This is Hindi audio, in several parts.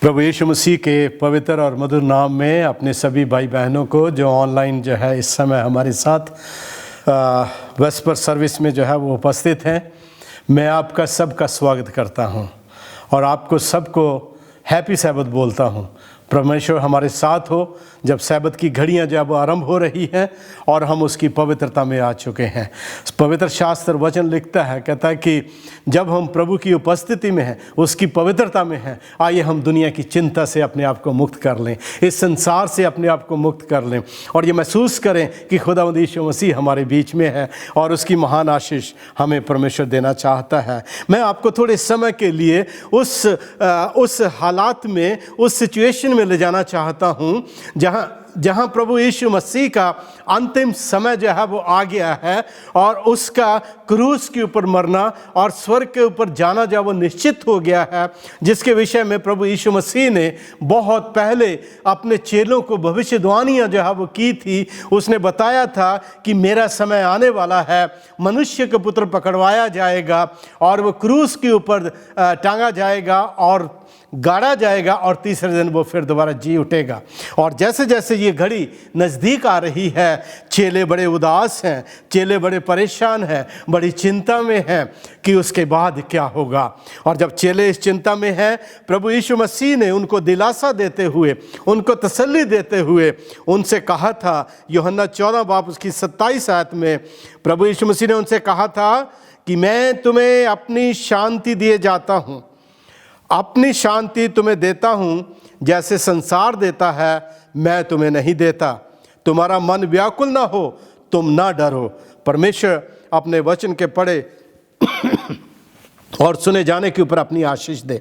प्रभु यीशु मसीह के पवित्र और मधुर नाम में अपने सभी भाई बहनों को जो ऑनलाइन जो है इस समय हमारे साथ वेस्पर सर्विस में जो है वो उपस्थित हैं, मैं आपका सबका स्वागत करता हूं और आपको सबको हैप्पी सैबत बोलता हूं। परमेश्वर हमारे साथ हो। जब सैबत की घड़ियां जब आरंभ हो रही हैं और हम उसकी पवित्रता में आ चुके हैं। पवित्र शास्त्र वचन लिखता है, कहता है कि जब हम प्रभु की उपस्थिति में हैं, उसकी पवित्रता में हैं, आइए हम दुनिया की चिंता से अपने आप को मुक्त कर लें, इस संसार से अपने आप को मुक्त कर लें और ये महसूस करें कि खुदावंद यीशु मसीह हमारे बीच में है और उसकी महान आशीष हमें परमेश्वर देना चाहता है। मैं आपको थोड़े समय के लिए उस हालात में, उस सिचुएशन में ले जाना चाहता हूँ जहाँ प्रभु यीशु मसीह का अंतिम समय जो है वो आ गया है और उसका क्रूस के ऊपर मरना और स्वर्ग के ऊपर जाना जो वो निश्चित हो गया है, जिसके विषय में प्रभु यीशु मसीह ने बहुत पहले अपने चेलों को भविष्यवाणियाँ जो है वो की थी। उसने बताया था कि मेरा समय आने वाला है, मनुष्य का पुत्र पकड़वाया जाएगा और वो क्रूस के ऊपर टांगा जाएगा और गाड़ा जाएगा और तीसरे दिन वो फिर दोबारा जी उठेगा। और जैसे जैसे ये घड़ी नज़दीक आ रही है, चेले बड़े उदास हैं, चेले बड़े परेशान हैं, बड़ी चिंता में हैं कि उसके बाद क्या होगा। और जब चेले इस चिंता में हैं, प्रभु यीशु मसीह ने उनको दिलासा देते हुए, उनको तसल्ली देते हुए उनसे कहा था, यूहन्ना 14 बाब उसकी 27 आयत में प्रभु यीशु मसीह ने उनसे कहा था कि मैं तुम्हें अपनी शांति दिए जाता हूँ, अपनी शांति तुम्हें देता हूँ, जैसे संसार देता है मैं तुम्हें नहीं देता। तुम्हारा मन व्याकुल ना हो, तुम ना डरो। परमेश्वर अपने वचन के पढ़े और सुने जाने के ऊपर अपनी आशीष दे।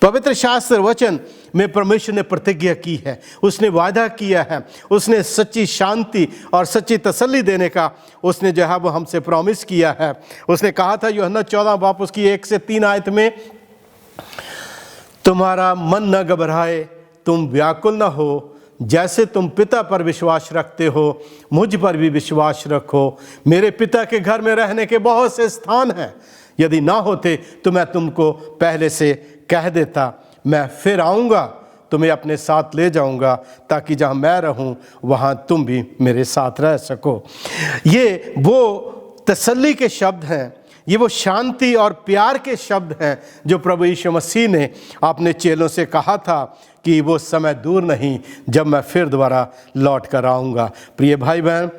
पवित्र शास्त्र वचन में परमेश्वर ने प्रतिज्ञा की है, उसने वादा किया है, उसने सच्ची शांति और सच्ची तसल्ली देने का उसने जो है वो हमसे प्रॉमिस किया है। उसने कहा था यूहन्ना 14 बाब उसकी 1 से 3 आयत में, तुम्हारा मन न घबराए, तुम व्याकुल न हो, जैसे तुम पिता पर विश्वास रखते हो, मुझ पर भी विश्वास रखो। मेरे पिता के घर में रहने के बहुत से स्थान हैं, यदि ना होते तो मैं तुमको पहले से कह देता। मैं फिर आऊँगा, तुम्हें अपने साथ ले जाऊँगा, ताकि जहाँ मैं रहूँ वहाँ तुम भी मेरे साथ रह सको। ये वो तसल्ली के शब्द हैं, ये वो शांति और प्यार के शब्द हैं जो प्रभु यीशु मसीह ने अपने चेलों से कहा था कि वो समय दूर नहीं जब मैं फिर दोबारा लौट कर आऊँगा। प्रिय भाई बहन,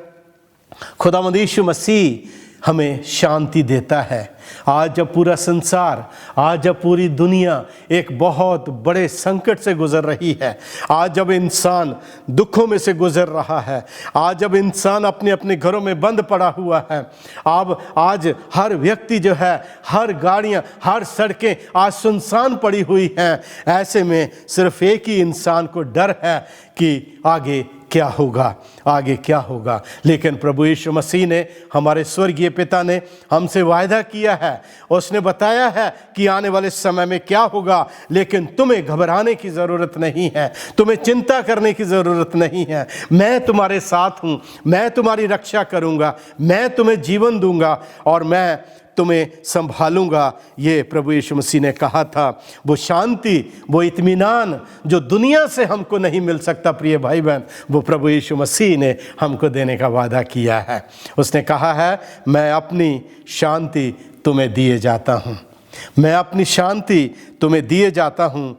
खुदावंद यीशु मसीह हमें शांति देता है। आज जब पूरा संसार, आज जब पूरी दुनिया एक बहुत बड़े संकट से गुजर रही है, आज जब इंसान दुखों में से गुजर रहा है, आज जब इंसान अपने अपने घरों में बंद पड़ा हुआ है, आज हर व्यक्ति जो है, हर गाड़ियां, हर सड़कें आज सुनसान पड़ी हुई हैं, ऐसे में सिर्फ एक ही इंसान को डर है कि आगे क्या होगा, आगे क्या होगा। लेकिन प्रभु यीशु मसीह ने, हमारे स्वर्गीय पिता ने हमसे वायदा किया है, उसने बताया है कि आने वाले समय में क्या होगा। लेकिन तुम्हें घबराने की ज़रूरत नहीं है, तुम्हें चिंता करने की ज़रूरत नहीं है। मैं तुम्हारे साथ हूँ, मैं तुम्हारी रक्षा करूँगा, मैं तुम्हें जीवन दूँगा और मैं तुम्हें संभालूंगा। ये प्रभु यीशु मसीह ने कहा था। वो शांति, वो इत्मीनान जो दुनिया से हमको नहीं मिल सकता, प्रिय भाई बहन, वो प्रभु यीशु मसीह ने हमको देने का वादा किया है। उसने कहा है, मैं अपनी शांति तुम्हें दिए जाता हूँ, मैं अपनी शांति तुम्हें दिए जाता हूँ,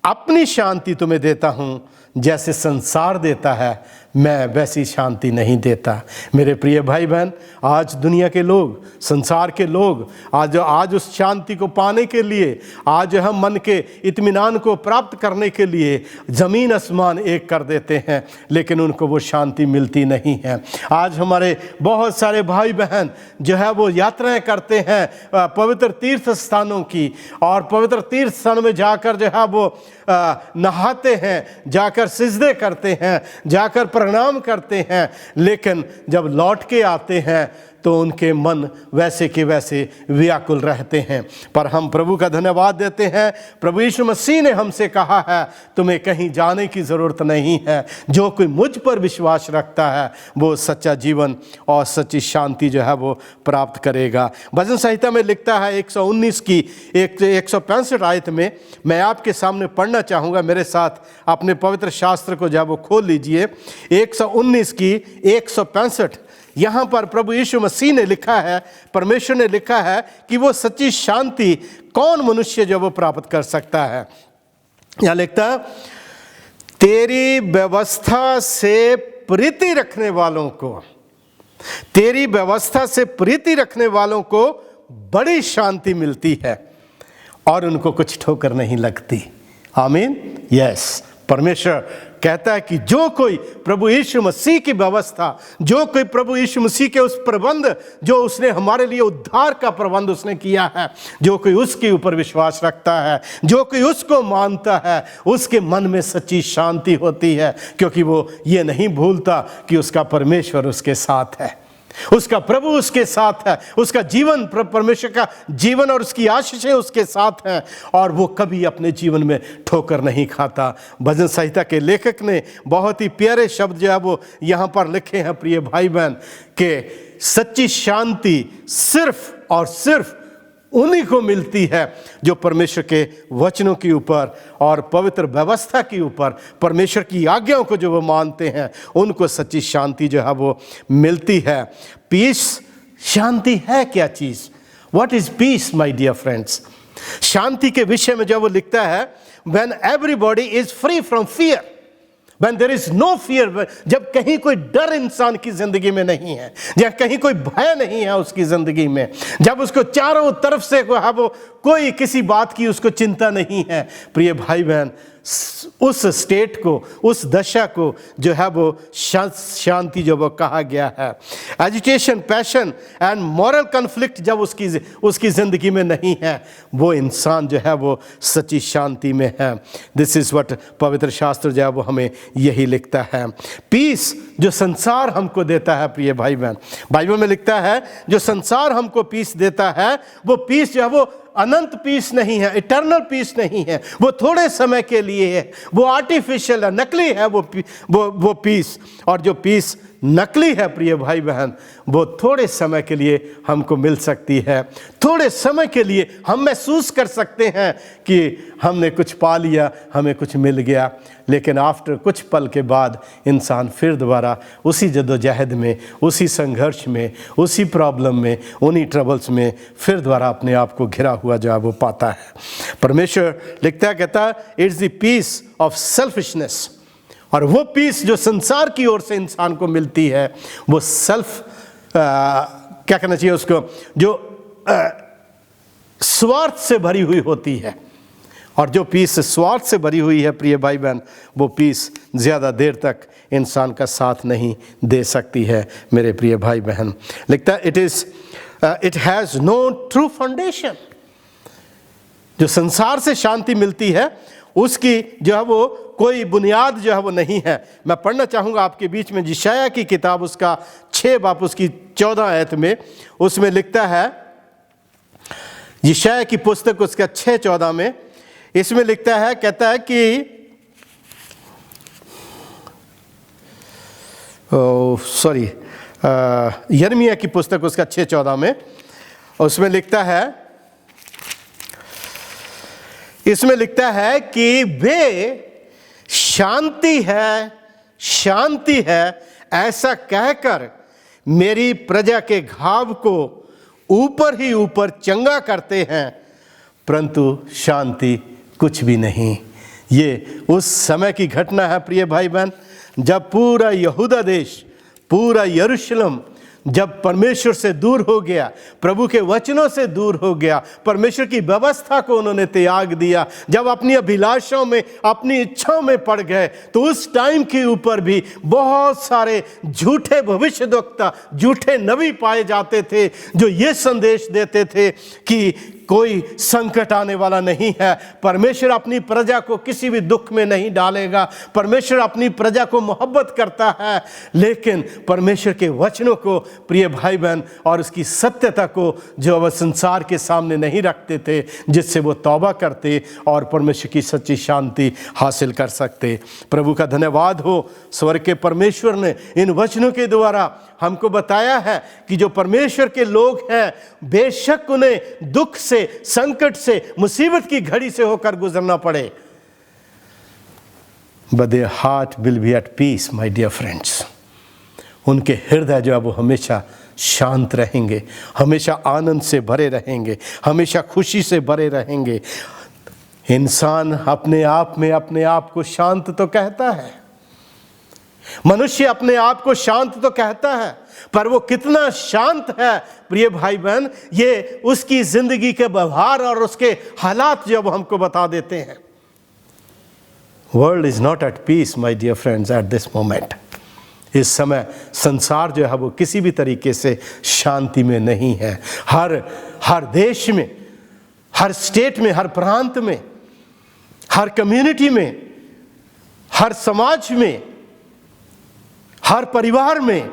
अपनी शांति तुम्हें देता हूँ, जैसे संसार देता है मैं वैसी शांति नहीं देता। मेरे प्रिय भाई बहन, आज दुनिया के लोग, संसार के लोग आज उस शांति को पाने के लिए, आज हम मन के इत्मीनान को प्राप्त करने के लिए ज़मीन आसमान एक कर देते हैं, लेकिन उनको वो शांति मिलती नहीं है। आज हमारे बहुत सारे भाई बहन जो है वो यात्राएं करते हैं पवित्र तीर्थ स्थानों की, और पवित्र तीर्थ स्थानों में जाकर जो है वो नहाते हैं, जाकर सिजदे करते हैं, जाकर प्रणाम करते हैं, लेकिन जब लौट के आते हैं तो उनके मन वैसे के वैसे व्याकुल रहते हैं। पर हम प्रभु का धन्यवाद देते हैं, प्रभु यीशु मसीह ने हमसे कहा है तुम्हें कहीं जाने की ज़रूरत नहीं है, जो कोई मुझ पर विश्वास रखता है वो सच्चा जीवन और सच्ची शांति जो है वो प्राप्त करेगा। भजन संहिता में लिखता है 119 की 165 आयत में, मैं आपके सामने पढ़ना चाहूँगा, मेरे साथ अपने पवित्र शास्त्र को जब वो खोल लीजिए। 119 की 165, यहाँ पर प्रभु यीशु मसीह ने लिखा है, परमेश्वर ने लिखा है कि वो सच्ची शांति कौन मनुष्य जो वो प्राप्त कर सकता है। यहाँ लिखता है, तेरी व्यवस्था से प्रीति रखने वालों को, तेरी व्यवस्था से प्रीति रखने वालों को बड़ी शांति मिलती है और उनको कुछ ठोकर नहीं लगती। आमीन। यस, परमेश्वर कहता है कि जो कोई प्रभु यीशु मसीह की व्यवस्था, जो कोई प्रभु यीशु मसीह के उस प्रबंध, जो उसने हमारे लिए उद्धार का प्रबंध उसने किया है, जो कोई उसके ऊपर विश्वास रखता है, जो कोई उसको मानता है, उसके मन में सच्ची शांति होती है, क्योंकि वो ये नहीं भूलता कि उसका परमेश्वर उसके साथ है, उसका प्रभु उसके साथ है, उसका जीवन, परमेश्वर का जीवन और उसकी आशीषें उसके साथ हैं, और वो कभी अपने जीवन में ठोकर नहीं खाता। भजन संहिता के लेखक ने बहुत ही प्यारे शब्द जो है वो यहाँ पर लिखे हैं प्रिय भाई बहन, कि सच्ची शांति सिर्फ और सिर्फ उन्हीं को मिलती है जो परमेश्वर के वचनों के ऊपर और पवित्र व्यवस्था के ऊपर, परमेश्वर की आज्ञाओं को जो वो मानते हैं, उनको सच्ची शांति जो है वो मिलती है। पीस, शांति है क्या चीज़? What is peace my dear friends? शांति के विषय में जो वो लिखता है, when everybody is free from fear, When there is no fear, जब कहीं कोई डर इंसान की जिंदगी में नहीं है, जब कहीं कोई भय नहीं है उसकी जिंदगी में, जब उसको चारों तरफ से वो कोई किसी बात की उसको चिंता नहीं है, प्रिय भाई बहन, उस स्टेट को, उस दशा को जो है वो शांति जो वो कहा गया है। Agitation, passion and moral conflict जब उसकी ज़िंदगी में नहीं है, वो इंसान जो है वो सच्ची शांति में है। दिस इज़ व्हाट पवित्र शास्त्र जो है वो हमें यही लिखता है। पीस जो संसार हमको देता है प्रिय भाई बहन, बाइबल में लिखता है जो संसार हमको पीस देता है, वो पीस जो है वो अनंत पीस नहीं है, इटर्नल पीस नहीं है, वो थोड़े समय के लिए है, वो आर्टिफिशियल है, नकली है वो पीस। और जो पीस नकली है प्रिय भाई बहन, वो थोड़े समय के लिए हमको मिल सकती है, थोड़े समय के लिए हम महसूस कर सकते हैं कि हमने कुछ पा लिया, हमें कुछ मिल गया, लेकिन आफ्टर कुछ पल के बाद इंसान फिर दोबारा उसी जद्दोजहद में, उसी संघर्ष में, उसी प्रॉब्लम में, उन्हीं ट्रबल्स में फिर दोबारा अपने आप को घिरा हुआ जो है वो पाता है। परमेश्वर लिखता है, कहता है it's the piece of selfishness, और वो पीस जो संसार की ओर से इंसान को मिलती है, वो क्या कहना चाहिए उसको, जो स्वार्थ से भरी हुई होती है। और जो पीस स्वार्थ से भरी हुई है प्रिय भाई बहन, वो पीस ज़्यादा देर तक इंसान का साथ नहीं दे सकती है मेरे प्रिय भाई बहन। लिखता है it has no true foundation. जो संसार से शांति मिलती है उसकी जो है वो कोई बुनियाद जो है वो नहीं है। मैं पढ़ना चाहूँगा आपके बीच में यशायाह की किताब, उसका 6 बाब उसकी 14 आयत में, उसमें लिखता है, यशायाह की पुस्तक उसका 6:14 में इसमें लिखता है, कहता है कि यिर्मयाह की पुस्तक उसका 6:14 में उसमें लिखता है, इसमें लिखता है कि वे शांति है, शांति है ऐसा कहकर मेरी प्रजा के घाव को ऊपर ही ऊपर चंगा करते हैं, परंतु शांति कुछ भी नहीं। ये उस समय की घटना है प्रिय भाई बहन, जब पूरा यहूदा देश, पूरा यरूशलेम जब परमेश्वर से दूर हो गया, प्रभु के वचनों से दूर हो गया, परमेश्वर की व्यवस्था को उन्होंने त्याग दिया, जब अपनी अभिलाषाओं में, अपनी इच्छाओं में पड़ गए, तो उस टाइम के ऊपर भी बहुत सारे झूठे भविष्यद्वक्ता, झूठे नबी पाए जाते थे, जो ये संदेश देते थे कि कोई संकट आने वाला नहीं है, परमेश्वर अपनी प्रजा को किसी भी दुख में नहीं डालेगा, परमेश्वर अपनी प्रजा को मोहब्बत करता है। लेकिन परमेश्वर के वचनों को प्रिय भाई बहन और उसकी सत्यता को जो वह संसार के सामने नहीं रखते थे, जिससे वो तौबा करते और परमेश्वर की सच्ची शांति हासिल कर सकते। प्रभु का धन्यवाद हो, स्वर्ग के परमेश्वर ने इन वचनों के द्वारा हमको बताया है कि जो परमेश्वर के लोग हैं, बेशक उन्हें दुख से, संकट से, मुसीबत की घड़ी से होकर गुजरना पड़े, but their heart will be at peace, my dear friends. उनके हृदय जो है वो हमेशा शांत रहेंगे, हमेशा आनंद से भरे रहेंगे, हमेशा खुशी से भरे रहेंगे। इंसान अपने आप में अपने आप को शांत तो कहता है, मनुष्य अपने आप को शांत तो कहता है, पर वो कितना शांत है प्रिय भाई बहन, ये उसकी जिंदगी के व्यवहार और उसके हालात जब हमको बता देते हैं। World is not at peace my dear friends at this moment. इस समय संसार जो है वो किसी भी तरीके से शांति में नहीं है। हर देश में, हर स्टेट में, हर प्रांत में, हर कम्युनिटी में, हर समाज में, हर परिवार में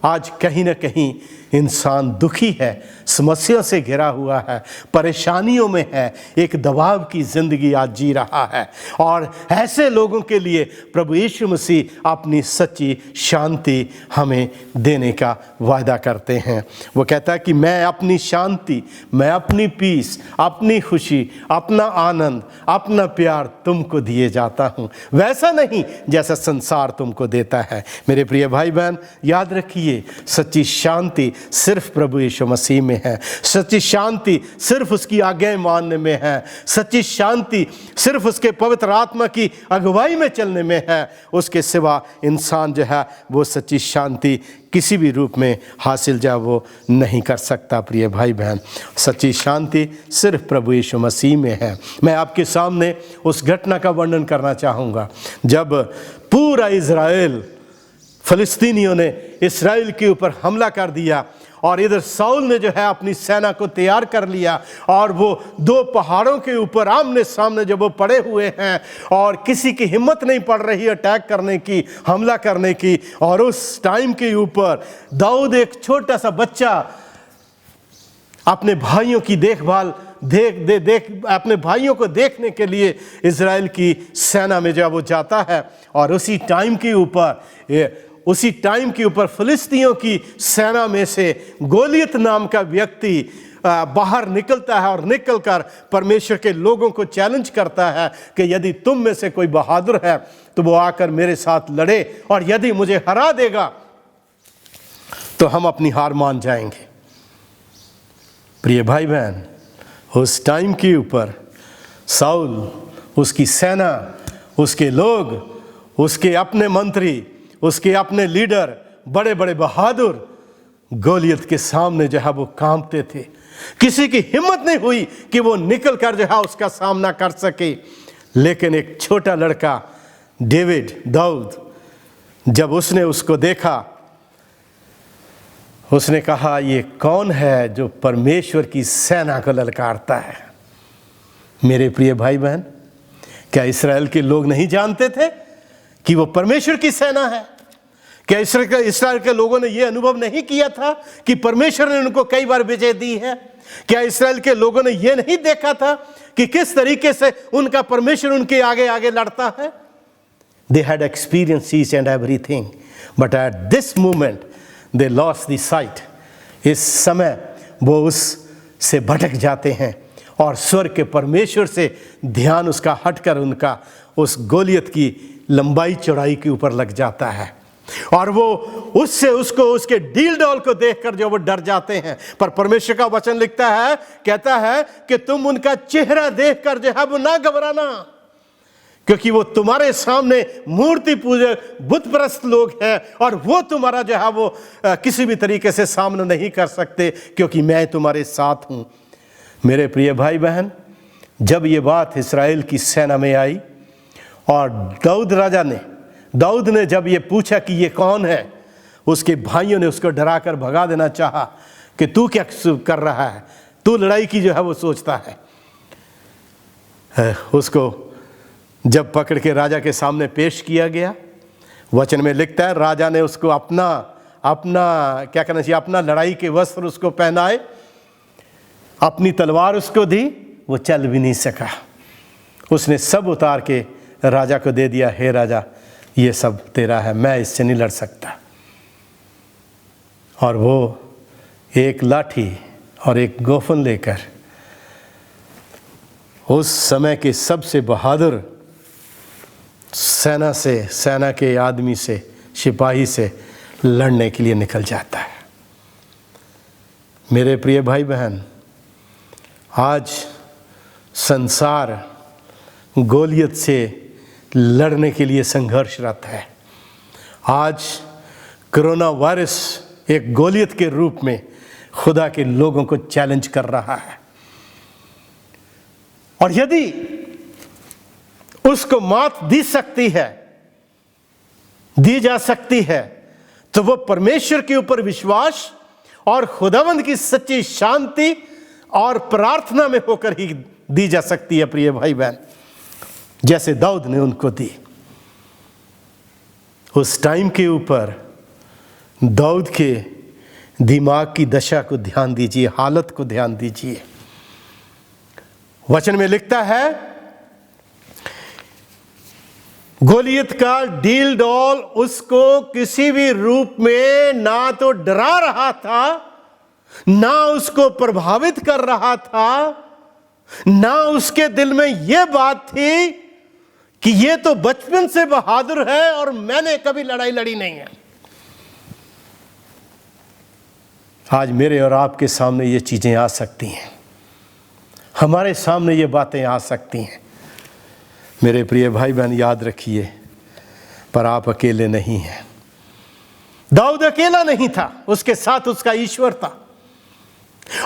आज कहीं ना कहीं इंसान दुखी है, समस्या से घिरा हुआ है, परेशानियों में है, एक दबाव की जिंदगी आज जी रहा है। और ऐसे लोगों के लिए प्रभु यीशु मसीह अपनी सच्ची शांति हमें देने का वादा करते हैं। वो कहता है कि मैं अपनी शांति, मैं अपनी पीस, अपनी खुशी, अपना आनंद, अपना प्यार तुमको दिए जाता हूँ, वैसा नहीं जैसा संसार तुमको देता है। मेरे प्रिय भाई बहन, याद रखिए, सच्ची शांति सिर्फ प्रभु यीशु मसीह में है। सच्ची शांति सिर्फ उसकी आज्ञाएं मानने में है। सच्ची शांति सिर्फ उसके पवित्र आत्मा की अगुवाई में चलने में है। उसके सिवा इंसान जो है वो सच्ची शांति किसी भी रूप में हासिल जो वो नहीं कर सकता। प्रिय भाई बहन, सच्ची शांति सिर्फ प्रभु यीशु मसीह में है। मैं आपके सामने उस घटना का वर्णन करना चाहूँगा जब पूरा इज़राइल, फिलिस्तीनियों ने इस्राएल के ऊपर हमला कर दिया और इधर साउल ने जो है अपनी सेना को तैयार कर लिया और वो दो पहाड़ों के ऊपर आमने सामने जब वो पड़े हुए हैं और किसी की हिम्मत नहीं पड़ रही अटैक करने की, हमला करने की। और उस टाइम के ऊपर दाऊद, एक छोटा सा बच्चा, अपने भाइयों की देखभाल अपने भाइयों को देखने के लिए इज़राइल की सेना में जब वो जाता है और उसी टाइम के ऊपर फिलिस्तियों की सेना में से गोलियत नाम का व्यक्ति बाहर निकलता है और निकलकर परमेश्वर के लोगों को चैलेंज करता है कि यदि तुम में से कोई बहादुर है तो वो आकर मेरे साथ लड़े, और यदि मुझे हरा देगा तो हम अपनी हार मान जाएंगे। प्रिय भाई बहन, उस टाइम के ऊपर साउल, उसकी सेना, उसके लोग, उसके अपने मंत्री, उसके अपने लीडर, बड़े बड़े बहादुर गोलियत के सामने जो है वो कांपते थे। किसी की हिम्मत नहीं हुई कि वो निकल कर जो है उसका सामना कर सके। लेकिन एक छोटा लड़का डेविड, दाऊद, जब उसने उसको देखा, उसने कहा, ये कौन है जो परमेश्वर की सेना को ललकारता है। मेरे प्रिय भाई बहन, क्या इस्राएल के लोग नहीं जानते थे कि वो परमेश्वर की सेना है? क्या इस्राएल के लोगों ने ये अनुभव नहीं किया था कि परमेश्वर ने उनको कई बार विजय दी है? क्या इस्राएल के लोगों ने ये नहीं देखा था कि किस तरीके से उनका परमेश्वर उनके आगे आगे लड़ता है? They had experienced each and everything, but at this moment they lost the sight. इस समय वो उस से भटक जाते हैं और स्वर्ग के परमेश्वर से ध्यान उसका हटकर उनका उस गोलियत की लंबाई चौड़ाई के ऊपर लग जाता है और वो उससे उसको उसके डील डॉल को देखकर जो वो डर जाते हैं। पर परमेश्वर का वचन लिखता है, कहता है कि तुम उनका चेहरा देखकर जो है वो ना घबराना, क्योंकि वो तुम्हारे सामने मूर्ति पूजक बुत परस्त लोग हैं और वो तुम्हारा जो है वो किसी भी तरीके से सामना नहीं कर सकते, क्योंकि मैं तुम्हारे साथ हूं। मेरे प्रिय भाई बहन, जब ये बात इस्राएल की सेना में आई और दाऊद ने जब ये पूछा कि ये कौन है, उसके भाइयों ने उसको डराकर भगा देना चाहा कि तू क्या कर रहा है, तू लड़ाई की जो है वो सोचता है। उसको जब पकड़ के राजा के सामने पेश किया गया, वचन में लिखता है राजा ने उसको अपना क्या कहना चाहिए, अपना लड़ाई के वस्त्र उसको पहनाए, अपनी तलवार उसको दी, वो चल भी नहीं सका। उसने सब उतार के राजा को दे दिया, हे राजा ये सब तेरा है, मैं इससे नहीं लड़ सकता। और वो एक लाठी और एक गोफन लेकर उस समय के सबसे बहादुर सेना के आदमी से, सिपाही से लड़ने के लिए निकल जाता है। मेरे प्रिय भाई बहन, आज संसार गोलियत से लड़ने के लिए संघर्षरत है। आज कोरोना वायरस एक गोलियत के रूप में खुदा के लोगों को चैलेंज कर रहा है, और यदि उसको मात दी जा सकती है तो वो परमेश्वर के ऊपर विश्वास और खुदावंद की सच्ची शांति और प्रार्थना में होकर ही दी जा सकती है प्रिय भाई बहन, जैसे दाऊद ने उनको दी। उस टाइम के ऊपर दाऊद के दिमाग की दशा को ध्यान दीजिए, हालत को ध्यान दीजिए। वचन में लिखता है, गोलियत का डील डॉल उसको किसी भी रूप में ना तो डरा रहा था, ना उसको प्रभावित कर रहा था, ना उसके दिल में यह बात थी कि यह तो बचपन से बहादुर है और मैंने कभी लड़ाई लड़ी नहीं है। आज मेरे और आपके सामने ये चीजें आ सकती हैं, हमारे सामने ये बातें आ सकती हैं। मेरे प्रिय भाई बहन, याद रखिए, पर आप अकेले नहीं हैं। दाऊद अकेला नहीं था, उसके साथ उसका ईश्वर था,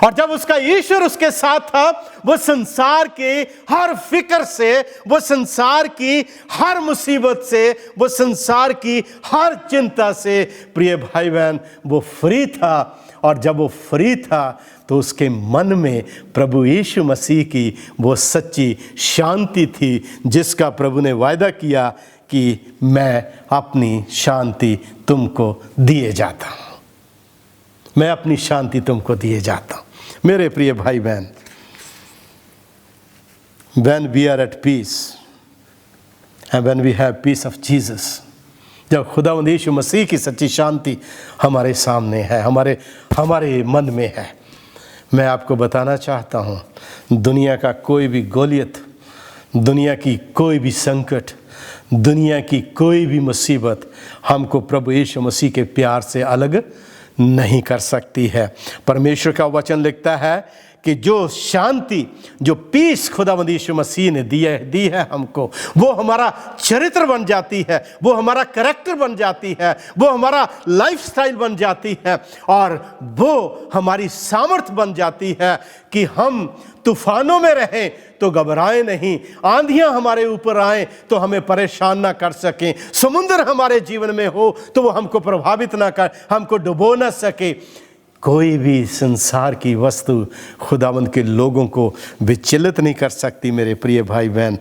और जब उसका ईश्वर उसके साथ था, वो संसार के हर फिक्र से, वो संसार की हर मुसीबत से, वो संसार की हर चिंता से प्रिय भाई बहन वो फ्री था। और जब वो फ्री था तो उसके मन में प्रभु यीशु मसीह की वो सच्ची शांति थी, जिसका प्रभु ने वायदा किया कि मैं अपनी शांति तुमको दिए जाता हूं, मैं अपनी शांति तुमको दिए जाता हूं। मेरे प्रिय भाई बहन, when we are at peace and when we have peace of Jesus, जब खुदावंद यीशु मसीह की सच्ची शांति हमारे सामने है, हमारे मन में है, मैं आपको बताना चाहता हूँ, दुनिया का कोई भी गोलियत, दुनिया की कोई भी संकट, दुनिया की कोई भी मुसीबत हमको प्रभु यीशु मसीह के प्यार से अलग नहीं कर सकती है। परमेश्वर का वचन लिखता है कि जो शांति, जो पीस खुदावंद यीशु मसीह ने दी है हमको, वो हमारा चरित्र बन जाती है, वो हमारा कैरेक्टर बन जाती है, वो हमारा लाइफस्टाइल बन जाती है, और वो हमारी सामर्थ बन जाती है कि हम तूफानों में रहें तो घबराएं नहीं, आंधियां हमारे ऊपर आएं तो हमें परेशान ना कर सकें, समुद्र हमारे जीवन में हो तो वो हमको प्रभावित ना कर, हमको डुबो ना सके। कोई भी संसार की वस्तु खुदावंद के लोगों को विचलित नहीं कर सकती मेरे प्रिय भाई बहन,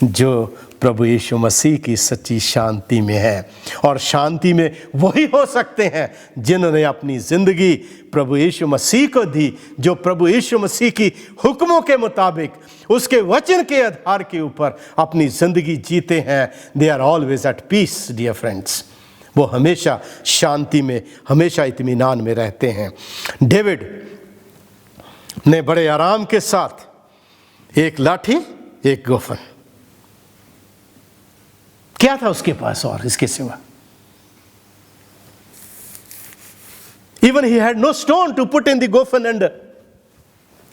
जो प्रभु यीशु मसीह की सच्ची शांति में है। और शांति में वही हो सकते हैं जिन्होंने अपनी ज़िंदगी प्रभु यीशु मसीह को दी, जो प्रभु यीशु मसीह की हुक्मों के मुताबिक, उसके वचन के आधार के ऊपर अपनी ज़िंदगी जीते हैं। They are always at peace dear friends, वो हमेशा शांति में, हमेशा इत्मीनान में रहते हैं। डेविड ने बड़े आराम के साथ एक लाठी, एक गोफन, क्या था उसके पास और इसके सिवा? Even he had no stone to put in the गोफन एंड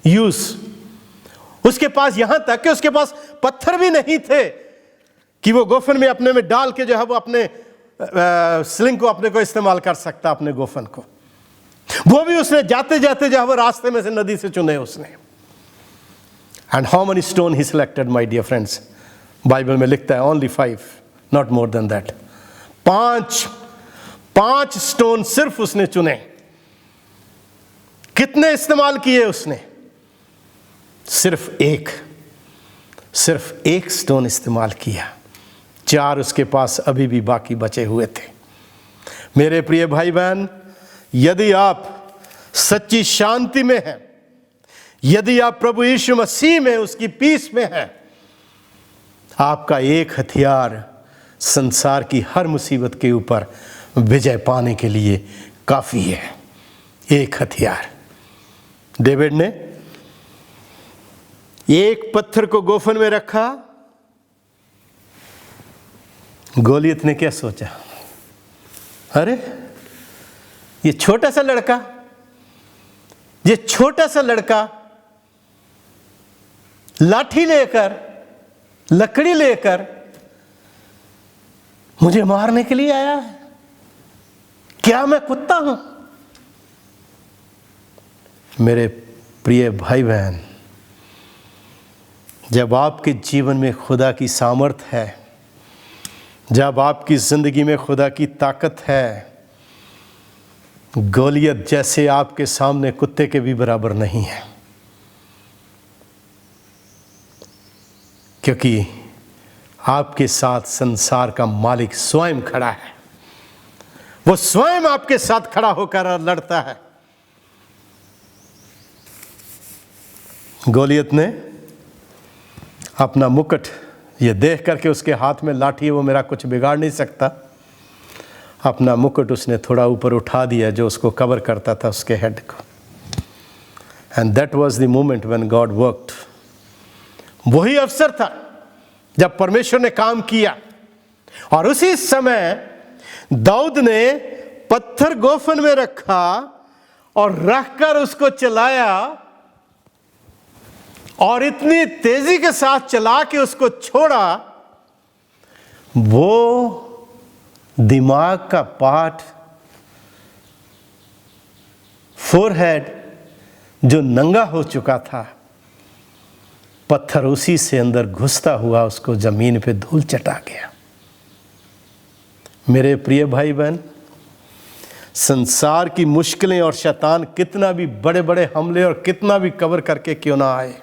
यूज। उसके पास यहां तक कि उसके पास पत्थर भी नहीं थे कि वो गोफन में अपने में डाल के जो है वो अपने स्लिंग को अपने को इस्तेमाल कर सकता, अपने गोफन को। वो भी उसने जाते जाते जो है वो रास्ते में से नदी से चुने उसने। And how many stone he selected my dear friends? Bible में लिखता है only 5, not more than that. 5 stone सिर्फ उसने चुने। कितने इस्तेमाल किए उसने? सिर्फ एक स्टोन इस्तेमाल किया। 4 उसके पास अभी भी बाकी बचे हुए थे। मेरे प्रिय भाई बहन, यदि आप सच्ची शांति में हैं, यदि आप प्रभु यीशु मसीह में, उसकी पीस में हैं, आपका एक हथियार संसार की हर मुसीबत के ऊपर विजय पाने के लिए काफी है। एक हथियार। डेविड ने एक पत्थर को गोफन में रखा। गोलियत ने क्या सोचा? अरे ये छोटा सा लड़का लाठी लेकर लकड़ी लेकर मुझे मारने के लिए आया है? क्या मैं कुत्ता हूं? मेरे प्रिय भाई बहन, जब आपके जीवन में खुदा की सामर्थ है, जब आपकी जिंदगी में खुदा की ताकत है, गोलियत जैसे आपके सामने कुत्ते के भी बराबर नहीं है, क्योंकि आपके साथ संसार का मालिक स्वयं खड़ा है। वो स्वयं आपके साथ खड़ा होकर लड़ता है। गोलियत ने अपना मुकुट ये देख करके उसके हाथ में लाठी है, वो मेरा कुछ बिगाड़ नहीं सकता, अपना मुकुट उसने थोड़ा ऊपर उठा दिया जो उसको कवर करता था उसके हेड को। And that was the moment when God worked. वही अवसर था जब परमेश्वर ने काम किया। और उसी समय दाऊद ने पत्थर गोफन में रखा और रखकर उसको चलाया, और इतनी तेजी के साथ चला के उसको छोड़ा, वो दिमाग का पार्ट, फोरहेड जो नंगा हो चुका था, पत्थर उसी से अंदर घुसता हुआ उसको जमीन पे धूल चटा गया। मेरे प्रिय भाई बहन, संसार की मुश्किलें और शैतान कितना भी बड़े बड़े हमले और कितना भी कवर करके क्यों ना आए,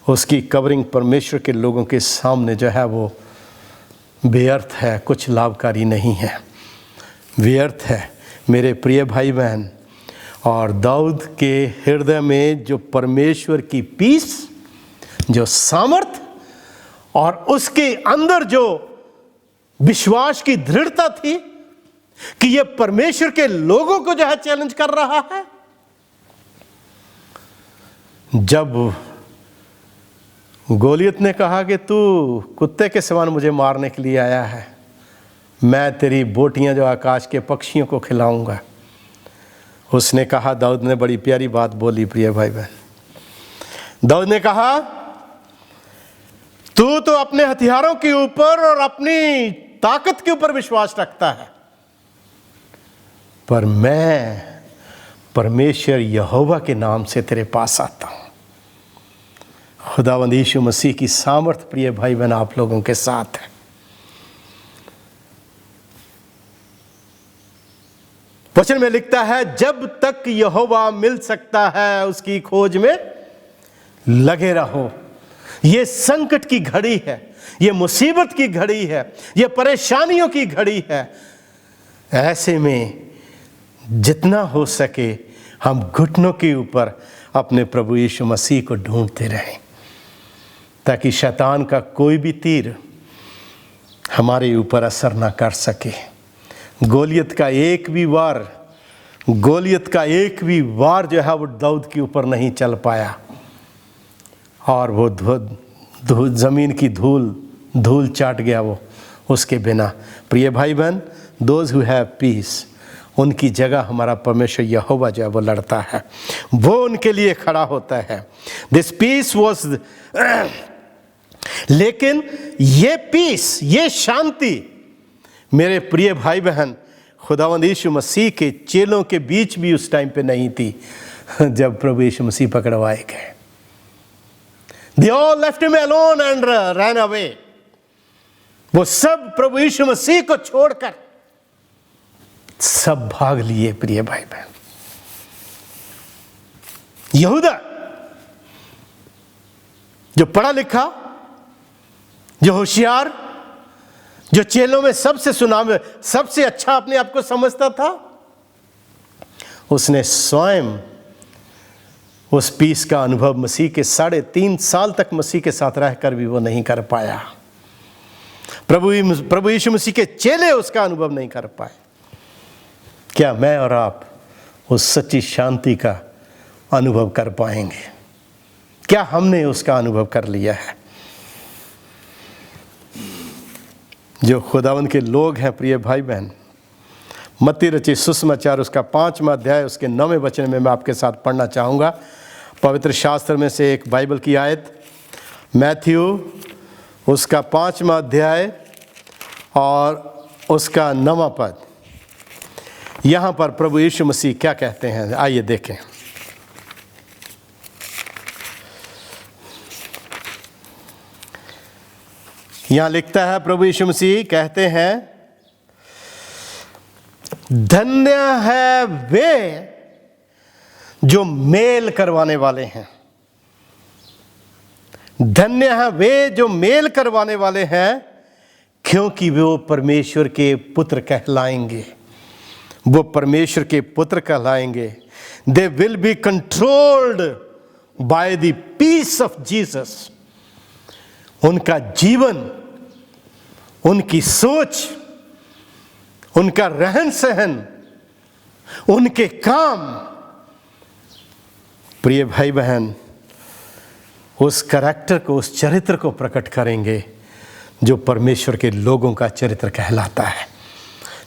उसकी कवरिंग परमेश्वर के लोगों के सामने जो है वो व्यर्थ है, कुछ लाभकारी नहीं है, व्यर्थ है मेरे प्रिय भाई बहन। और दाऊद के हृदय में जो परमेश्वर की पीस, जो सामर्थ, और उसके अंदर जो विश्वास की दृढ़ता थी कि ये परमेश्वर के लोगों को जो है चैलेंज कर रहा है। जब गोलियत ने कहा कि तू कुत्ते के समान मुझे मारने के लिए आया है, मैं तेरी बोटियां जो आकाश के पक्षियों को खिलाऊंगा, उसने कहा, दाऊद ने बड़ी प्यारी बात बोली प्रिय भाई बहन। दाऊद ने कहा, तू तो अपने हथियारों के ऊपर और अपनी ताकत के ऊपर विश्वास रखता है, पर मैं परमेश्वर यहोवा के नाम से तेरे पास आता हूं। खुदावंद यीशु मसीह की सामर्थ प्रिय भाई बहन आप लोगों के साथ है। वचन में लिखता है, जब तक यहोवा मिल सकता है उसकी खोज में लगे रहो। ये संकट की घड़ी है, ये मुसीबत की घड़ी है, ये परेशानियों की घड़ी है। ऐसे में जितना हो सके हम घुटनों के ऊपर अपने प्रभु यीशु मसीह को ढूंढते रहें, ताकि शैतान का कोई भी तीर हमारे ऊपर असर ना कर सके। गोलियत का एक भी वार जो है वो दाऊद के ऊपर नहीं चल पाया, और वो जमीन की धूल चाट गया वो उसके बिना। प्रिय भाई बहन, दोज हु हैव पीस, उनकी जगह हमारा परमेश्वर यहोवा जो है वो लड़ता है, वो उनके लिए खड़ा होता है। दिस पीस वॉज लेकिन ये पीस, ये शांति मेरे प्रिय भाई बहन खुदावंद यीशु मसीह के चेलों के बीच भी उस टाइम पे नहीं थी जब प्रभु यीशु मसीह पकड़वाए गए। They all left him alone and ran away. वो सब प्रभु यीशु मसीह को छोड़कर सब भाग लिए प्रिय भाई बहन। यहूदा जो पढ़ा लिखा, जो होशियार, जो चेलों में सबसे अच्छा अपने आप को समझता था, उसने स्वयं उस पीस का अनुभव मसीह के 3.5 साल तक मसीह के साथ रहकर भी वो नहीं कर पाया। प्रभु यीशु मसीह के चेले उसका अनुभव नहीं कर पाए। क्या मैं और आप उस सच्ची शांति का अनुभव कर पाएंगे? क्या हमने उसका अनुभव कर लिया है? जो खुदावंद के लोग हैं प्रिय भाई बहन, मत्ती रचित सुसमाचार उसका 5वां अध्याय उसके 9वें वचन में मैं आपके साथ पढ़ना चाहूँगा। पवित्र शास्त्र में से एक बाइबल की आयत, मैथ्यू उसका 5वां अध्याय और उसका 9वां पद। यहाँ पर प्रभु यीशु मसीह क्या कहते हैं, आइए देखें। यहाँ लिखता है, प्रभु यीशु मसीह कहते हैं, धन्य है वे जो मेल करवाने वाले हैं। धन्य है वे जो मेल करवाने वाले हैं, क्योंकि वो परमेश्वर के पुत्र कहलाएंगे। वो परमेश्वर के पुत्र कहलाएंगे। They will be controlled by the piece of Jesus. उनका जीवन, उनकी सोच, उनका रहन सहन, उनके काम, प्रिय भाई बहन, उस करैक्टर को, उस चरित्र को प्रकट करेंगे जो परमेश्वर के लोगों का चरित्र कहलाता है,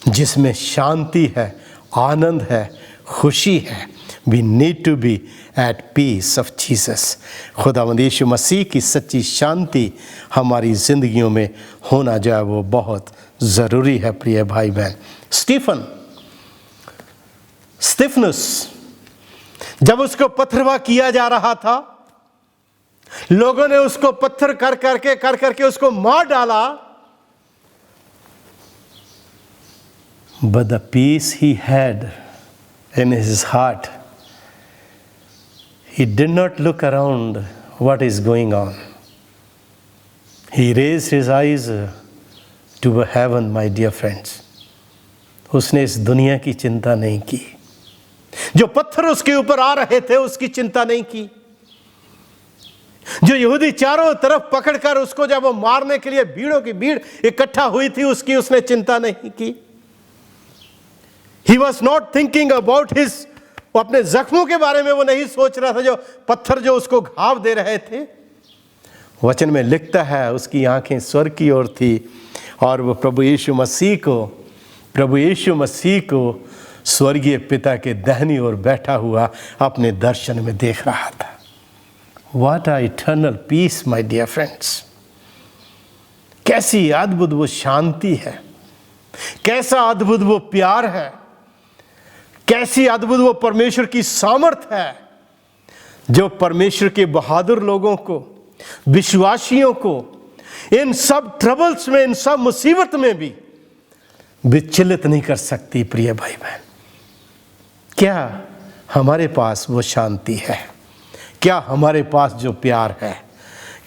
जिसमें शांति है, आनंद है, खुशी है। We need to be at peace of Jesus। खुदावंद यीशु मसीह की सच्ची शांति हमारी ज़िंदगियों में होना जो है वो बहुत ज़रूरी है। प्रिय भाई बहन, स्तिफनुस जब उसको पत्थरवा किया जा रहा था, लोगों ने उसको पत्थर कर करके उसको मार डाला, but the peace he had in his heart, he did not look around what is going on. He raised his eyes to heaven, my dear friends। उसने इस दुनिया की चिंता नहीं की, जो पत्थर उसके ऊपर आ रहे थे उसकी चिंता नहीं की, जो यहूदी चारों तरफ पकड़कर उसको जब वो मारने के लिए भीड़ों की भीड़ इकट्ठा हुई थी उसकी उसने चिंता नहीं की। He was not thinking about his, वो अपने जख्मों के बारे में वो नहीं सोच रहा था, जो पत्थर जो उसको घाव दे रहे थे। वचन में लिखता है उसकी आंखें स्वर्ग की ओर थी और वो प्रभु यीशु मसीह को स्वर्गीय पिता के दाहिनी ओर बैठा हुआ अपने दर्शन में देख रहा था। What a eternal peace, my dear friends। कैसी अद्भुत वो शांति है, कैसा अद्भुत वो प्यार है, कैसी अद्भुत वो परमेश्वर की सामर्थ है, जो परमेश्वर के बहादुर लोगों को, विश्वासियों को इन सब ट्रबल्स में, इन सब मुसीबत में भी विचलित नहीं कर सकती। प्रिय भाई बहन, क्या हमारे पास वो शांति है? क्या हमारे पास जो प्यार है?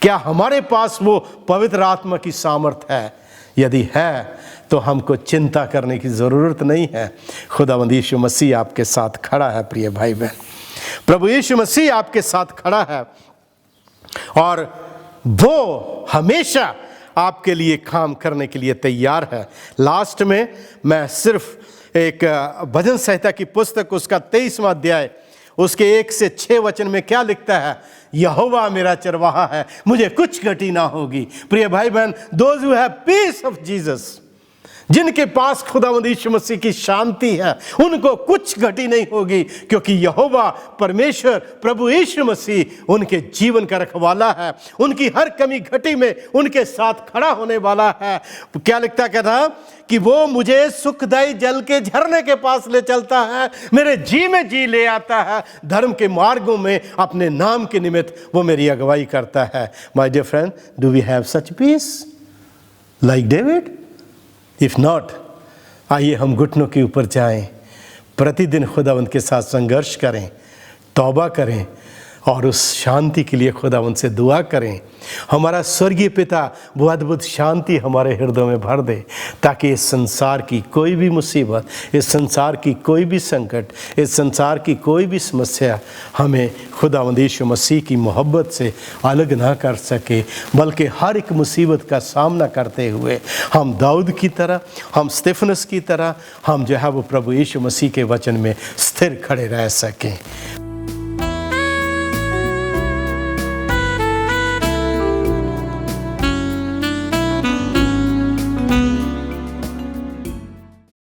क्या हमारे पास वो पवित्र आत्मा की सामर्थ है? यदि है तो हमको चिंता करने की ज़रूरत नहीं है। खुदावंद यीशु मसीह आपके साथ खड़ा है। प्रिय भाई बहन, प्रभु यीशु मसीह आपके साथ खड़ा है और वो हमेशा आपके लिए काम करने के लिए तैयार है। लास्ट में मैं सिर्फ एक भजन संहिता की पुस्तक, उसका 23वां अध्याय, उसके 1 से 6 वचन में क्या लिखता है? यहोवा मेरा चरवाहा है, मुझे कुछ घटी ना होगी। प्रिय भाई बहन, those who have piece of Jesus, जिनके पास खुदावंद यीशु मसीह की शांति है, उनको कुछ घटी नहीं होगी, क्योंकि यहोवा परमेश्वर प्रभु यीशु मसीह उनके जीवन का रखवाला है। उनकी हर कमी घटी में उनके साथ खड़ा होने वाला है। क्या लिखता कहता कि वो मुझे सुखदायी जल के झरने के पास ले चलता है, मेरे जी में जी ले आता है, धर्म के मार्गों में अपने नाम के निमित्त वो मेरी अगुवाई करता है। My dear friend, do we have such peace like David? If not, आइए हम घुटनों के ऊपर जाएं, प्रतिदिन खुदावंद के साथ संघर्ष करें, तौबा करें और उस शांति के लिए खुदावंद से दुआ करें। हमारा स्वर्गीय पिता वो अद्भुत शांति हमारे हृदय में भर दे, ताकि इस संसार की कोई भी मुसीबत, इस संसार की कोई भी संकट, इस संसार की कोई भी समस्या हमें खुदावंद यीशु मसीह की मोहब्बत से अलग ना कर सके, बल्कि हर एक मुसीबत का सामना करते हुए हम दाऊद की तरह, हम स्तिफनुस की तरह, हम जो है वो प्रभु यीशु मसीह के वचन में स्थिर खड़े रह सकें।